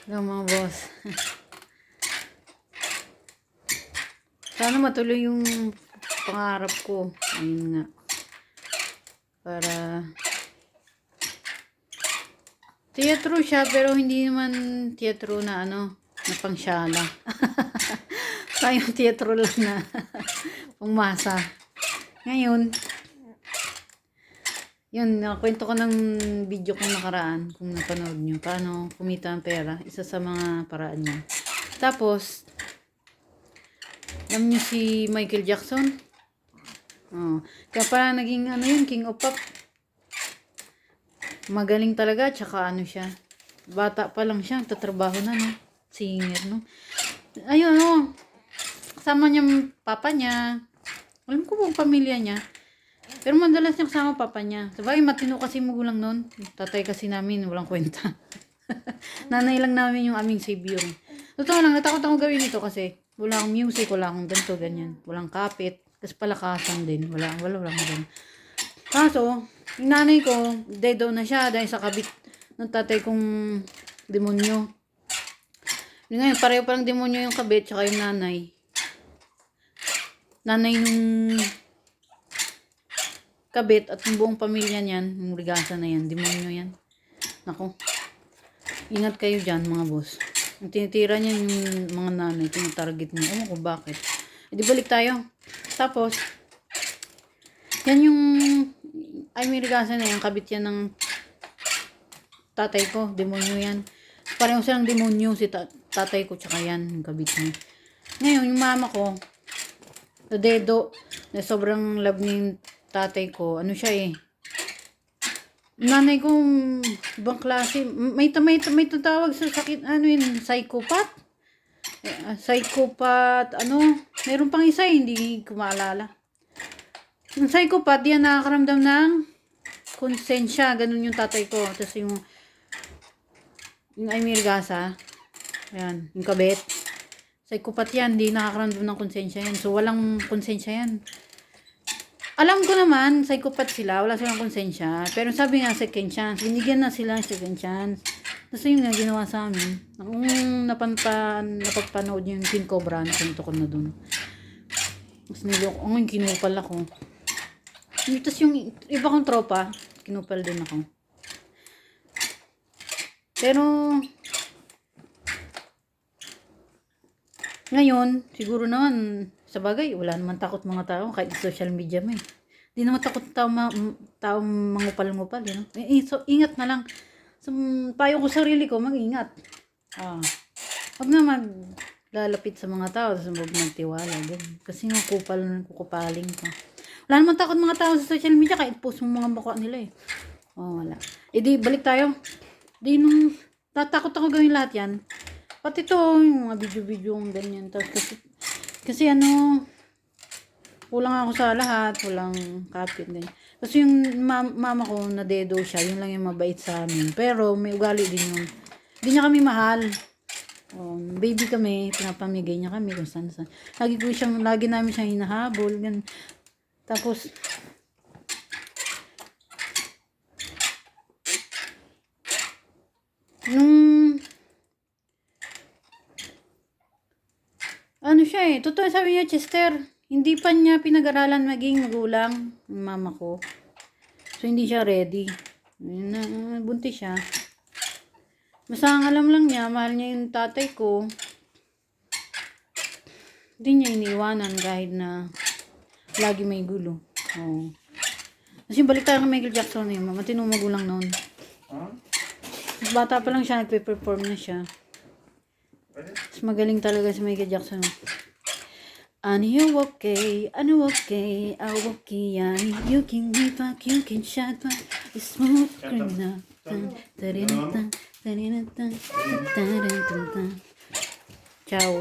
Hello mga boss. Sana matuloy yung pangarap ko. Ayun nga. Para teatro siya pero hindi naman teatro na ano, na pangsyala. Tayong teatro lang na pangmasa. Ngayon, yun, nakakwento ko ng video kong nakaraan, kung napanood nyo, paano kumita ng pera, isa sa mga paraan niya. Tapos, alam nyo si Michael Jackson? Oh, kaya pala naging ano yun, King of Pop. Magaling talaga, tsaka ano siya, bata pa lang siya, tatrabaho na, no? Singer, no? Ayun, no? Kasama niya papa niya. Alam ko pong pamilya niya. Pero madalas niya kasama papa niya. Sabagay, matino kasi magulang nun. Tatay kasi namin, walang kwenta. Nanay lang namin yung aming savior. Totoo lang, natakot ako gawin ito kasi wala akong music, wala akong ganito, ganyan. Walang kapit. Kasi palakasan din. Walang ganyan. Kaso, yung nanay ko, dedo na siya dahil sa kabit ng tatay kong demonyo. Yun ngayon, pareho parang demonyo yung kabit, tsaka yung nanay. Nanay nung kabit at yung buong pamilya niyan, yung rigasa na yan, demonyo yan. Nako, ingat kayo dyan mga boss. Yung tinitira niya yung mga nanay, tinatarget niya. Ewan ko bakit. E di balik tayo. Tapos, yan yung, ay may rigasa na yan, kabit yan ng tatay ko, demonyo yan. Pareho silang demonyo, si tatay ko, tsaka yan, yung kabit niya. Ngayon, yung mama ko, na dedo, na sobrang love ni tatay ko, ano siya eh. Nanay ko, ibang klase. May tatawag sa sakit, ano yun, psychopath? Psychopath, ano, meron pang isa, hindi ko maalala. Yung psychopath, yan nakakaramdam ng konsensya, ganun yung tatay ko. Tapos yung Aimee Gasa, ayan, yung kabit. Psychopath yan, hindi nakakaramdam ng konsensya yan. So, walang konsensya yan. Alam ko naman, psychopath sila, wala silang konsensya. Pero sabi nga, second chance. Binigyan na sila second chance. Tapos yun nga, ginawa sa amin. Kung napagpanood yung King Cobra, nakunto ko na dun. Tapos niloko, ang kinupal ako. Tapos yung iba kong tropa, kinupal din ako. Pero, ngayon, siguro naman, sa bagay, wala naman takot mga tao kahit social media mo eh. Di naman takot tao mangupal-ngupal, you know? So, ingat na lang. So, payo ko sarili ko, mag-ingat. Huwag na maglalapit sa mga tao, sa huwag magtiwala. Kasi nga kukupaling ko. Wala naman takot mga tao sa social media kahit post mo mga mukha nila eh. Wala. E di, balik tayo. Di nung tatakot ako gawin lahat yan. Pati to, yung mga video-video yung ganyan. Kasi ano, kulang ako sa lahat, walang kapit din. Kasi yung mama ko na dedo siya, yun lang yung mabait sa amin. Pero may ugali din yun. Hindi niya kami mahal. Baby kami, pinapamigay niya kami kung saan. Lagi namin siyang hinahabol. Gan. Tapos, ano siya eh, totoo sabi niya, Chester, hindi pa niya pinag-aralan maging magulang ng mama ko. So, hindi siya ready. Buntis siya. Basta ang alam lang niya, mahal niya yung tatay ko. Hindi niya iniiwanan kahit na lagi may gulo. Kasi balik tayo kay Michael Jackson eh, matinong magulang noon. Bata pa lang siya, nagpe-perform na siya. Mas magaling talaga si Michael Jackson. Ano okay, yan. You can give back, you can shut back. It's smooth criminal. Ciao.